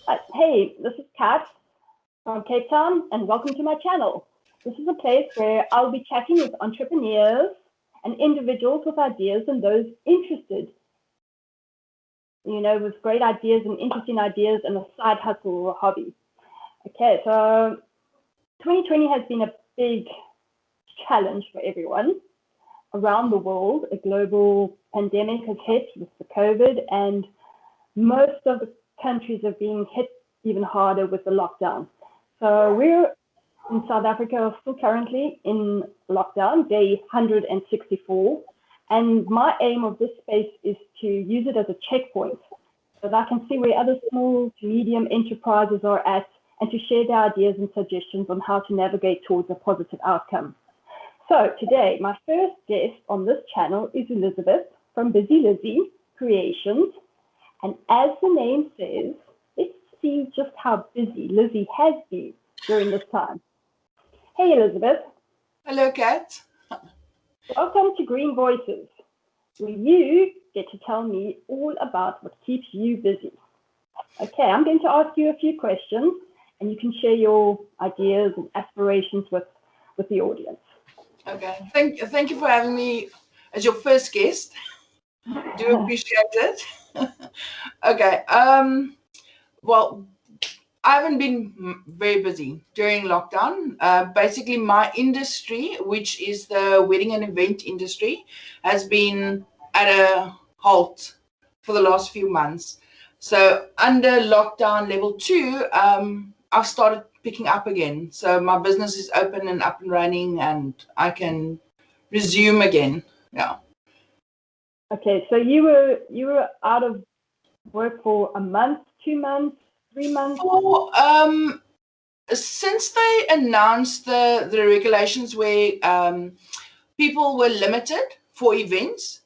Hey, this is Kat from Cape Town, and welcome to my channel. This is a place where I'll be chatting with entrepreneurs and individuals with ideas and those interested, with great ideas and interesting ideas and a side hustle or a hobby. Okay, so 2020 has been a big challenge for everyone around the world. A global pandemic has hit with the COVID, and most of the countries are being hit even harder with the lockdown. So we're in South Africa still currently in lockdown, day 164. And my aim of this space is to use it as a checkpoint so that I can see where other small to medium enterprises are at and to share their ideas and suggestions on how to navigate towards a positive outcome. So today, my first guest on this channel is Elizabeth from Busy Lizzy Creations. And as the name says, let's see just how busy Lizzy has been during this time. Hey, Elizabeth. Hello, Kat. Welcome to Green Voices, where you get to tell me all about what keeps you busy. Okay, I'm going to ask you a few questions, and you can share your ideas and aspirations with the audience. Okay, thank you for having me as your first guest. Do appreciate it. Okay. Well, I haven't been very busy during lockdown. Basically, my industry, which is the wedding and event industry, has been at a halt for the last few months. So under lockdown level 2, I've started picking up again. So my business is open and up and running, and I can resume again. Yeah. Okay, so you were out of work for a month, 2 months, 3 months? Since they announced the regulations where people were limited for events,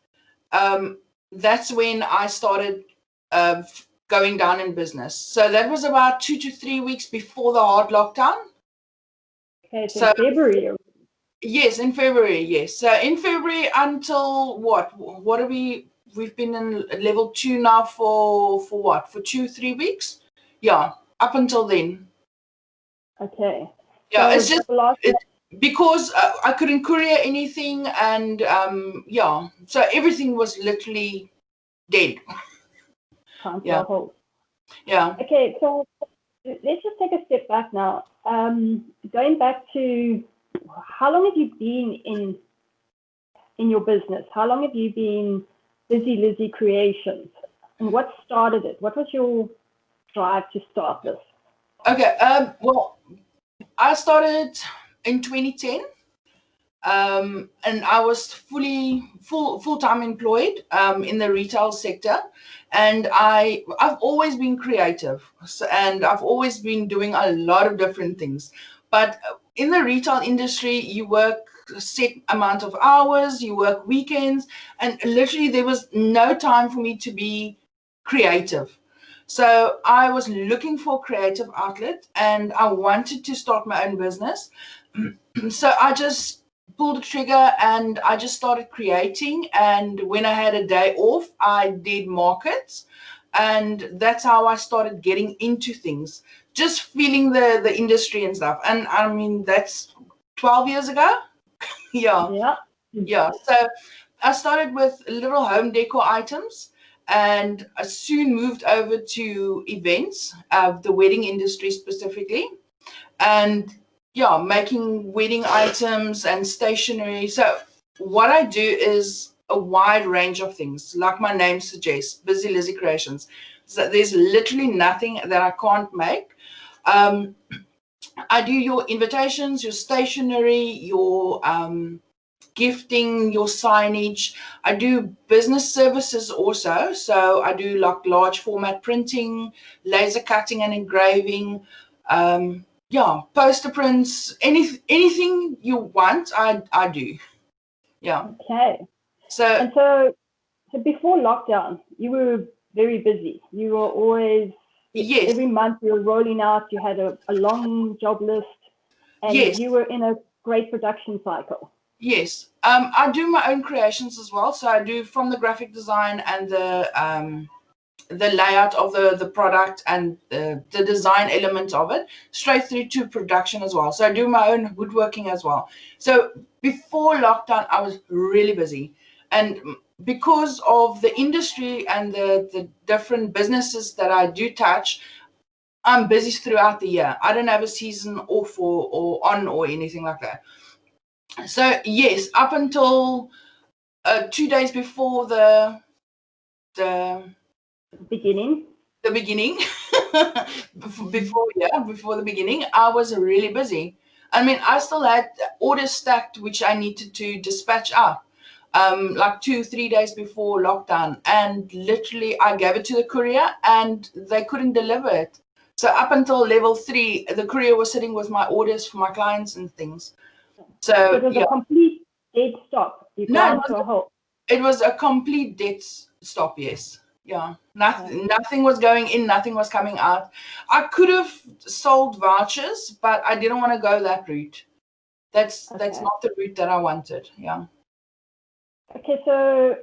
that's when I started uh, going down in business. So that was about 2 to 3 weeks before the hard lockdown. Okay, so February. Yes, in February, yes. So in February until what? What are we? We've been in level 2 now for what? For 2, 3 weeks? Yeah, up until then. Okay. Yeah, So it's just because I couldn't courier anything, and yeah, so everything was literally dead. Yeah, yeah. Okay, so let's just take a step back now. Going back to how long have you been in your business? How long have you been Busy Lizzy Creations? And what started it? What was your drive to start this? Okay. Well, I started in 2010. And I was full-time employed in the retail sector, and I've always been creative, and I've always been doing a lot of different things. But in the retail industry, you work a set amount of hours, you work weekends, and literally there was no time for me to be creative. So I was looking for a creative outlet, and I wanted to start my own business. So I just pulled the trigger and I just started creating. And when I had a day off, I did markets. And that's how I started getting into things, just feeling the industry and stuff. And I mean, that's 12 years ago. Yeah. Yeah. Yeah. So I started with little home decor items, and I soon moved over to events, the wedding industry specifically. And yeah, making wedding items and stationery. So what I do is a wide range of things, like my name suggests, Busy Lizzy Creations. So there's literally nothing that I can't make. Um, I do your invitations, your stationery, your gifting, your signage. I do business services also. So I do like large format printing, laser cutting and engraving. Yeah, poster prints, anything you want, I do. Yeah. Okay. And so before lockdown, you were very busy. You were always, Yes, every month you were rolling out, you had a long job list, and yes, you were in a great production cycle. yes. I do my own creations as well. So I do from the graphic design and the layout of the product and the design element of it, straight through to production as well. So I do my own woodworking as well. So before lockdown, I was really busy. And because of the industry and the different businesses that I do touch, I'm busy throughout the year. I don't have a season off or on or anything like that. So yes, up until 2 days before the Beginning. the beginning, before the beginning, I was really busy. I mean, I still had orders stacked which I needed to dispatch up, like 2 3 days before lockdown, and literally I gave it to the courier and they couldn't deliver it. So up until level 3, the courier was sitting with my orders for my clients and things. So So it was a yeah, complete dead stop. You no, ground to a halt. it was a complete dead stop. Yes, yeah. Nothing was going in. Nothing was coming out. I could have sold vouchers, but I didn't want to go that route. That's Okay. not the route that I wanted. Yeah. Okay, so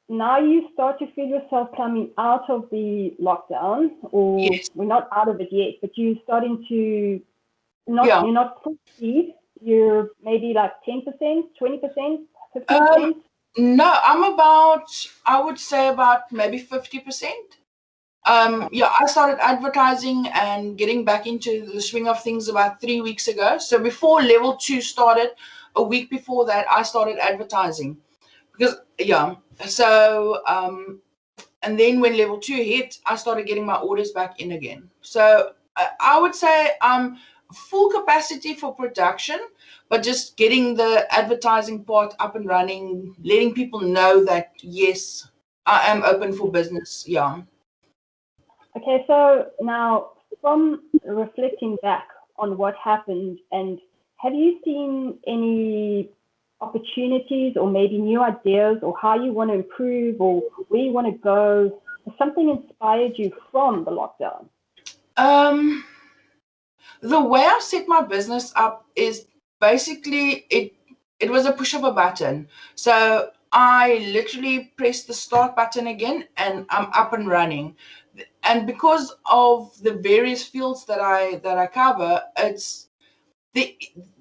now you start to feel yourself coming out of the lockdown, or Yes. we're not out of it yet, but you're starting to not Yeah. you're not full speed. You're maybe like 10%, 20%, Um. 15%. No, I would say about maybe 50%. Okay. Yeah, I started advertising and getting back into the swing of things about 3 weeks ago. So before level 2 started, a week before that, I started advertising because yeah. So and then when level 2 hit, I started getting my orders back in again. So I would say I'm full capacity for production, but just getting the advertising part up and running, letting people know that yes, I am open for business. Yeah. Okay, so now from reflecting back on what happened, and have you seen any opportunities or maybe new ideas or how you want to improve or where you want to go? Has something inspired you from the lockdown? Um, the way I set my business up is basically it was a push of a button. So I literally pressed the start button again and I'm up and running. And because of the various fields that I cover, it's there,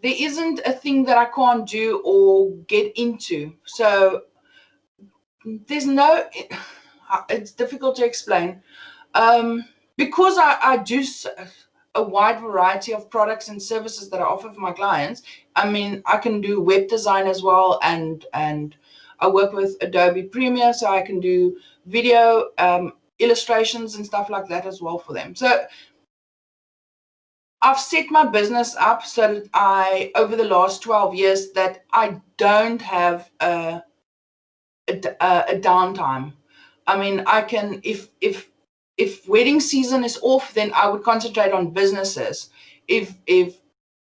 there isn't a thing that I can't do or get into. So there's no it's difficult to explain. Um, because I do a wide variety of products and services that I offer for my clients. I mean, I can do web design as well, and I work with Adobe Premiere, so I can do video illustrations and stuff like that as well for them. So I've set my business up so that over the last 12 years, that I don't have a downtime. I mean, I can if wedding season is off, then I would concentrate on businesses. If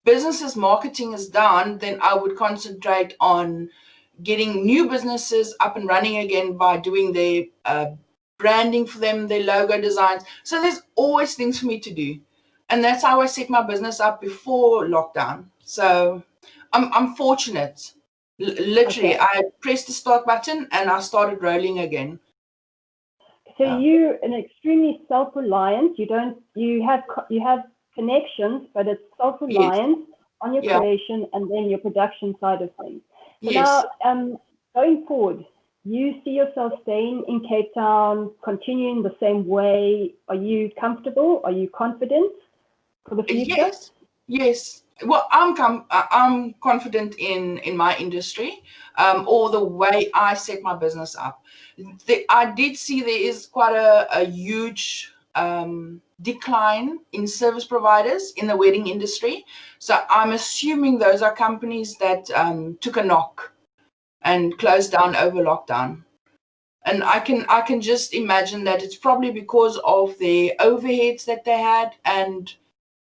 businesses marketing is down, then I would concentrate on getting new businesses up and running again by doing their branding for them, their logo designs. So there's always things for me to do, and that's how I set my business up before lockdown. So I'm fortunate. Literally, Okay. I pressed the start button and I started rolling again. So Yeah. you're an extremely self-reliant. You have connections, but it's Yes. self-reliant on your Yeah. creation and then your production side of things. So Yes. now, going forward, you see yourself staying in Cape Town, continuing the same way. Are you comfortable? Are you confident for the future? Yes. Yes. Well, I'm confident in my industry, or the way I set my business up. I did see there is quite a huge decline in service providers in the wedding industry. So I'm assuming those are companies that took a knock and closed down over lockdown. And I can just imagine that it's probably because of the overheads that they had, and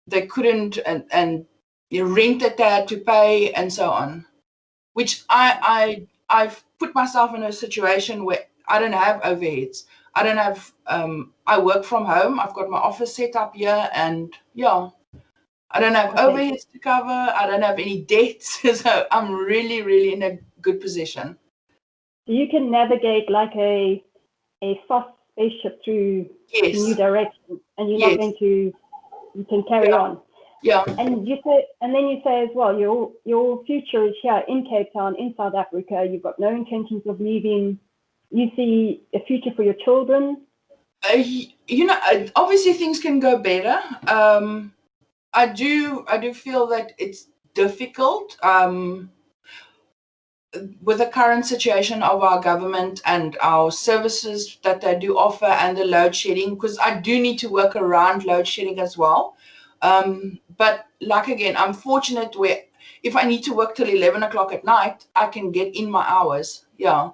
they couldn't, and the rent that they had to pay and so on. Which I've put myself in a situation where I don't have overheads. I don't have I work from home. I've got my office set up here, and yeah, I don't have Okay. overheads to cover. I don't have any debts. So I'm really, really in a good position. So you can navigate like a fast spaceship through to new Yes. directions, and you're not Yes. going to, you can carry Yeah. on. Yeah. And you say, and then you say as well, your future is here in Cape Town, in South Africa. You've got no intentions of leaving. You see a future for your children. Obviously things can go better. I do feel that it's difficult. With the current situation of our government and our services that they do offer and the load shedding, because I do need to work around load shedding as well. But like again, I'm fortunate where if I need to work till 11 o'clock at night, I can get in my hours. Yeah.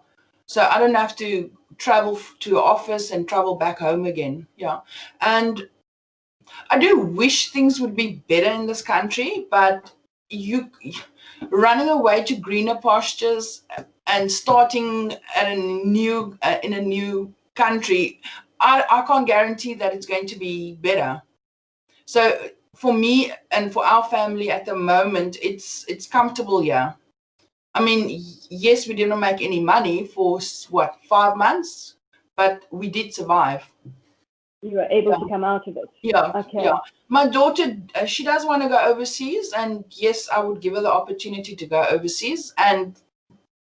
So I don't have to travel to office and travel back home again. Yeah. And I do wish things would be better in this country, but you running away to greener pastures and starting at a new in a new country, I can't guarantee that it's going to be better. So for me and for our family at the moment, it's comfortable here. I mean, yes, we didn't make any money for what 5 months, but we did survive. You were able to come out of it. Yeah, yeah. Okay. My daughter, she does want to go overseas, and yes, I would give her the opportunity to go overseas. And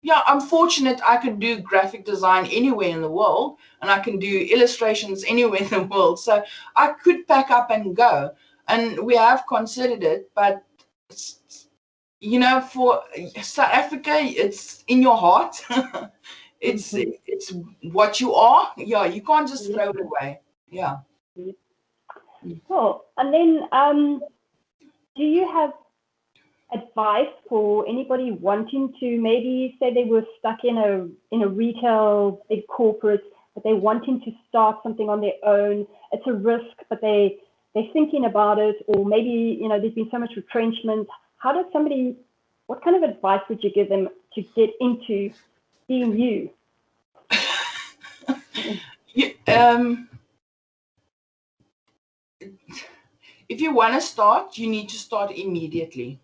yeah, I'm fortunate I could do graphic design anywhere in the world, and I can do illustrations anywhere in the world. So I could pack up and go, and we have considered it. But for South Africa, it's in your heart. it's Mm-hmm. it's what you are. Yeah, you can't just Yes. throw it away. Yeah. Yes. Cool. And then, do you have advice for anybody wanting to maybe say they were stuck in a retail big corporate, but they wanting to start something on their own? It's a risk, but they're thinking about it, or maybe there's been so much retrenchment. How does somebody? What kind of advice would you give them to get into being you? You, if you want to start, you need to start immediately.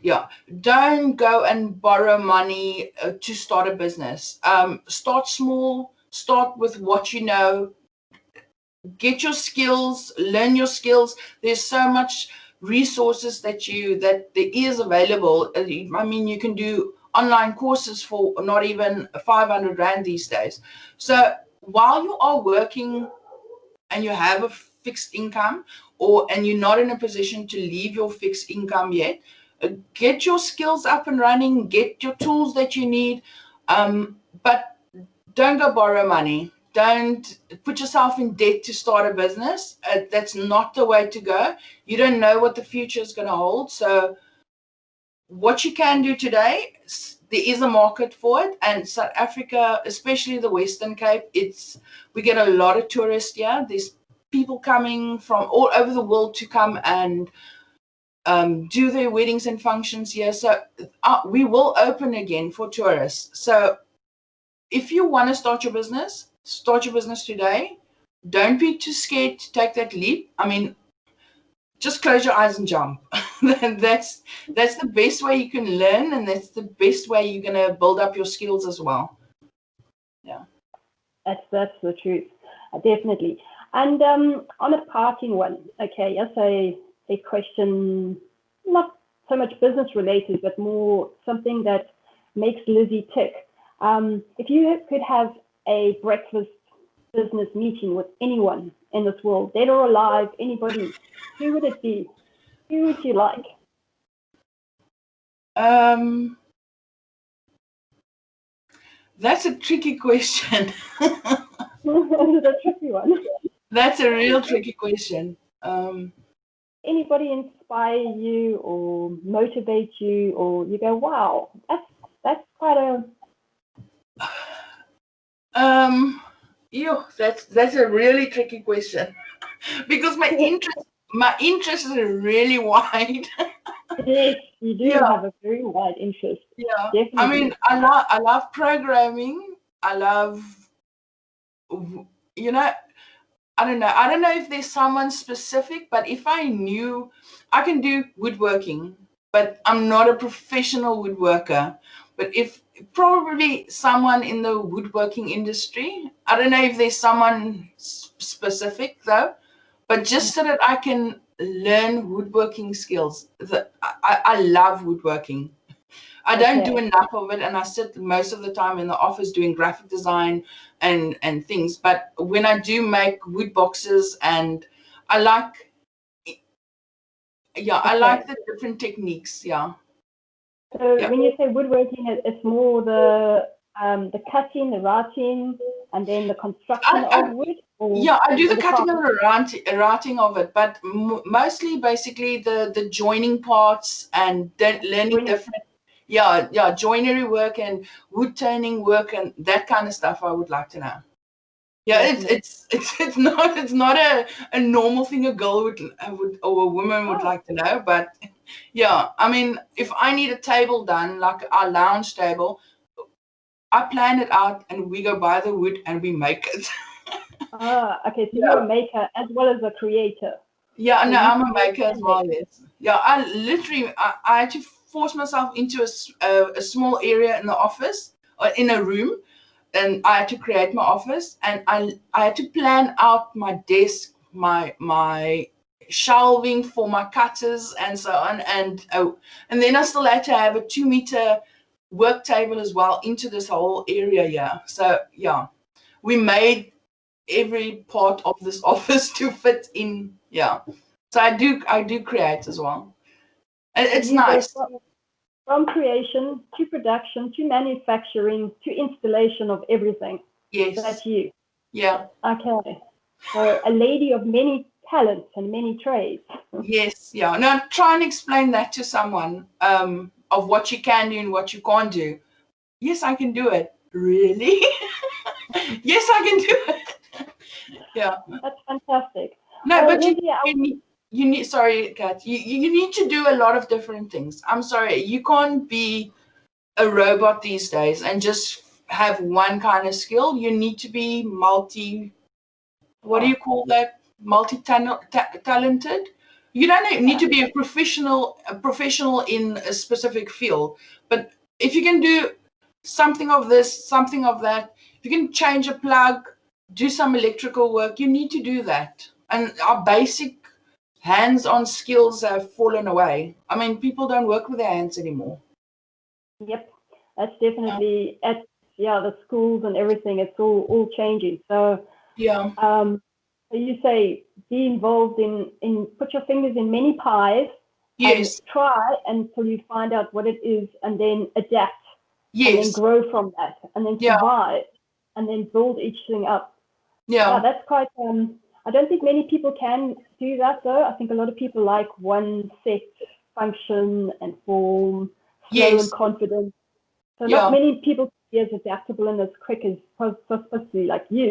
Yeah, don't go and borrow money to start a business. Start small. Start with what you know. Get your skills. Learn your skills. There's so much resources that there is available. I mean, you can do online courses for not even 500 rand these days. So while you are working and you have a fixed income and you're not in a position to leave your fixed income yet, get your skills up and running, get your tools that you need, but don't go borrow money. Don't put yourself in debt to start a business. That's not the way to go. You don't know what the future is going to hold. So what you can do today, there is a market for it, and South Africa, especially the Western Cape, we get a lot of tourists here. There's people coming from all over the world to come and do their weddings and functions here. So we will open again for tourists. So if you want to start your business today. Don't be too scared to take that leap. I mean, just close your eyes and jump. that's the best way you can learn, and that's the best way you're going to build up your skills as well. Yeah. That's the truth, definitely. And on a parting one, okay, yes, a question, not so much business related, but more something that makes Lizzy tick. If you could have a breakfast business meeting with anyone in this world, dead or alive, anybody, who would it be? Who would you like? Um, that's a tricky question. That's a tricky one. That's a real tricky question. Anybody inspire you or motivate you, or you go, wow, that's quite a that's a really tricky question because my interest is really wide. yes, you do Yeah. have a very wide interest, Yeah, I mean, definitely. I love programming. I love, you know, I don't know. I don't know if there's someone specific, but if I knew, I can do woodworking, but I'm not a professional woodworker. But probably someone in the woodworking industry. I don't know if there's someone specific though, but just so that I can learn woodworking skills. I love woodworking. I don't do Okay. enough of it, and I sit most of the time in the office doing graphic design and things. But when I do make wood boxes, and I like, yeah, I Okay. like the different techniques. Yeah, So yeah. when you say woodworking, it's more the cutting, the writing, and then the construction of I wood, Yeah, I do or the the cutting and carpentry. the writing of it, but mostly basically the joining parts and learning Joinery. different, yeah, joinery work and wood turning work and that kind of stuff I would like to know. Yeah, Definitely. it's not a normal thing a girl would or a woman would Oh, like to know, but yeah, I mean, if I need a table done, like our lounge table, I plan it out and we go buy the wood and we make it. okay. So you're Yeah. a maker as well as a creator. Yeah, So no, you I'm a create maker as and well, make. yes. Yeah, I had to force myself into a small area in the office or in a room, and I had to create my office, and I had to plan out my desk, my shelving for my cutters and so on, and then I still had to have a 2 meter work table as well into this whole area. Yeah, so yeah, we made every part of this office to fit in. Yeah. So I do create as well. So It's you go nice. from creation to production to manufacturing to installation of everything. That's Yes. you. Yeah. Okay. So a lady of many talents and many trades. Yes. Yeah. Now try and explain that to someone of what you can do and what you can't do. Yes, I can do it. Really? Yes, I can do it. Yeah. That's fantastic. No, but Lizzy, you need sorry, Kat. You need to do a lot of different things. I'm sorry. You can't be a robot these days and just have one kind of skill. You need to be what do you oh, call that? Talented. You don't need to be a professional in a specific field, but if you can do something of this, something of that, if you can change a plug, do some electrical work, you need to do that. And our basic hands-on skills have fallen away. I mean, people don't work with their hands anymore. yep. That's definitely at the schools and everything. It's all changing. So Yeah. so you say be involved in put your fingers in many pies and Yes. try until you find out what it is, and then adapt, and then Yes. grow from that, and then Yeah. survive, and then build each thing up. Yeah, Yeah. that's quite. I don't think many people can do that though. I think a lot of people like one set function and form, slow and Yes. confident. So not Yeah. many people can be as adaptable and as quick as possibly like you.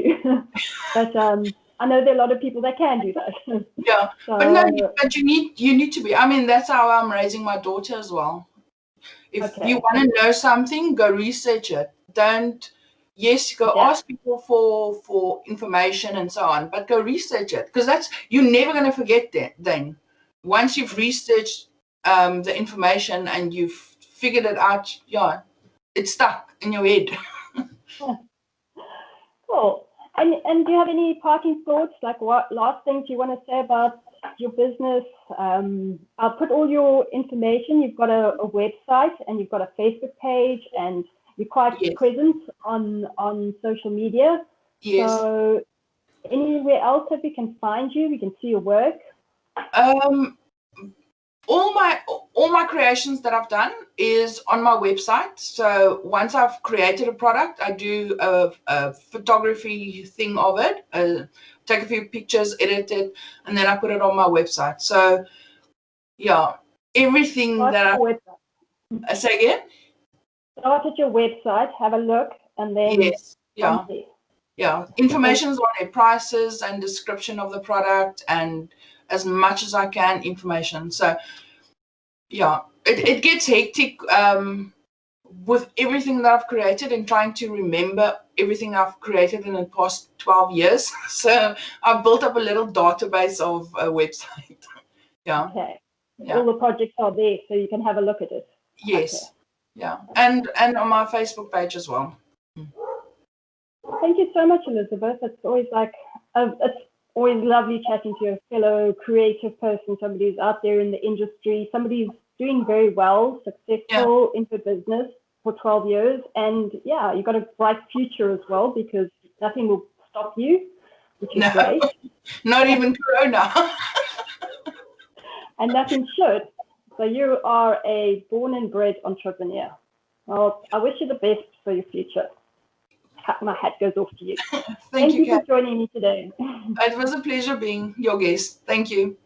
But I know there are a lot of people that can do that. Yeah. But no, So but you need to be. I mean, that's how I'm raising my daughter as well. If you okay, want to know something, go research it. Don't, yes, go adapt. ask people for information and so on, but go research it because that's you're never going to forget that. Then, once you've researched the information and you've figured it out, yeah, it's stuck in your head. Cool. And do you have any parting thoughts? Like what last things you want to say about your business? I'll put all your information. You've got a website and you've got a Facebook page, and you're quite Yes, present on social media. yes. So anywhere else that we can find you, we can see your work. Um, all my creations that I've done is on my website. So once I've created a product, I do a photography thing of it, take a few pictures, edit it, and then I put it on my website. So yeah, everything Start that at your website. I say again. Start at your website, have a look, and then Yes, from yeah, there. yeah. Because Information's on their prices and description of the product and as much as I can information. So yeah, it gets hectic with everything that I've created and trying to remember everything I've created in the past 12 years. So I've built up a little database of a website. Yeah, okay, yeah, all the projects are there, so you can have a look at it. Okay. yes, Yeah, and on my Facebook page as well. Thank you so much, Elizabeth. It's always lovely chatting to a fellow creative person, somebody who's out there in the industry, somebody who's doing very well, Yeah. successful in the business for 12 years. And yeah, you've got a bright future as well because nothing will stop you, which is No, great. not even Corona. And nothing should. So you are a born and bred entrepreneur. Well, I wish you the best for your future. My hat goes off to you. Thank Thank you, you for Kat. joining me today. It was a pleasure being your guest. Thank you.